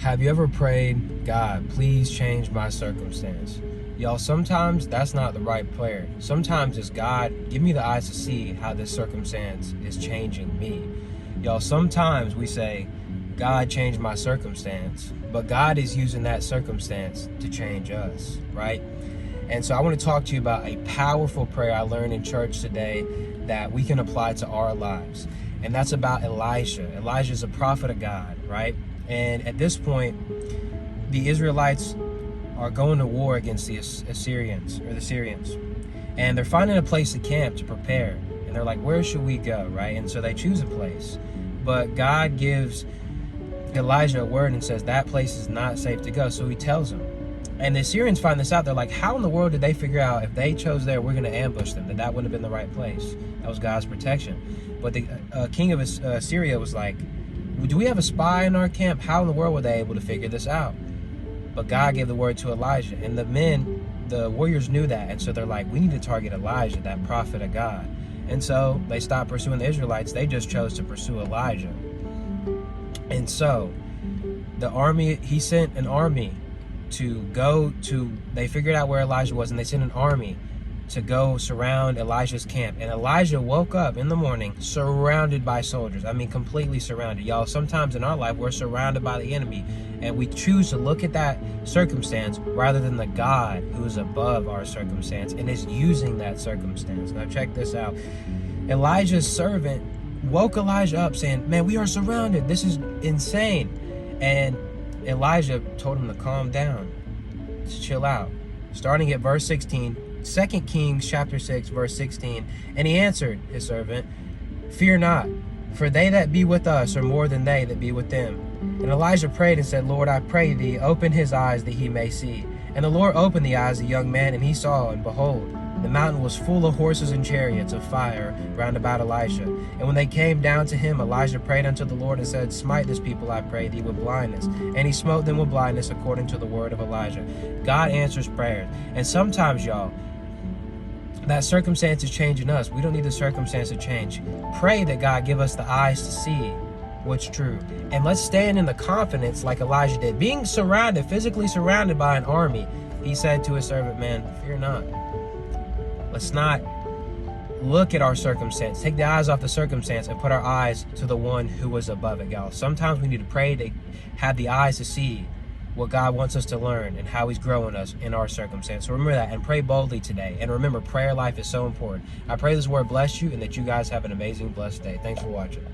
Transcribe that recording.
Have you ever prayed, God, please change my circumstance? Y'all, sometimes that's not the right prayer. Sometimes it's, God, give me the eyes to see how this circumstance is changing me. Y'all, sometimes we say, God, change my circumstance, but God is using that circumstance to change us, right? And so I want to talk to you about a powerful prayer I learned in church today that we can apply to our lives. And that's about Elisha. Elijah is a prophet of God, right? And at this point, the Israelites are going to war against the Syrians. And they're finding a place to camp to prepare. And they're like, where should we go, right? And so they choose a place. But God gives Elijah a word and says that place is not safe to go. So he tells them. And the Syrians find this out. They're like, how in the world did they figure out if they chose there, we're going to ambush them, that wouldn't have been the right place? That was God's protection. But the king of Syria was like, do we have a spy in our camp? How in the world were they able to figure this out? But God gave the word to Elijah. And the warriors knew that. And so they're like, we need to target Elijah, that prophet of God. And so they stopped pursuing the Israelites. They just chose to pursue Elijah. And so he sent an army they figured out where Elijah was, and they sent an army to go surround Elijah's camp. And Elijah woke up in the morning surrounded by soldiers. I mean, completely surrounded. Y'all, sometimes in our life, we're surrounded by the enemy, and we choose to look at that circumstance rather than the God who is above our circumstance and is using that circumstance. Now, check this out. Elijah's servant woke Elijah up saying, man, we are surrounded. This is insane. And Elijah told him to calm down, to chill out. Starting at verse 16, 2 Kings chapter 6, verse 16. And he answered his servant, fear not, for they that be with us are more than they that be with them. And Elijah prayed and said, Lord, I pray thee, open his eyes that he may see. And the Lord opened the eyes of the young man, and he saw, and behold, the mountain was full of horses and chariots of fire round about Elisha. And when they came down to him, Elijah prayed unto the Lord and said, smite this people, I pray thee, with blindness. And he smote them with blindness according to the word of Elijah. God answers prayers. And sometimes, y'all, that circumstance is changing us. We don't need the circumstance to change. Pray that God give us the eyes to see what's true. And let's stand in the confidence like Elijah did. Being surrounded, physically surrounded by an army, he said to his servant, man, fear not. Let's not look at our circumstance, take the eyes off the circumstance, and put our eyes to the one who is above it, y'all. Sometimes we need to pray to have the eyes to see what God wants us to learn and how he's growing us in our circumstance. So remember that and pray boldly today. And remember, prayer life is so important. I pray this word bless you and that you guys have an amazing, blessed day. Thanks for watching.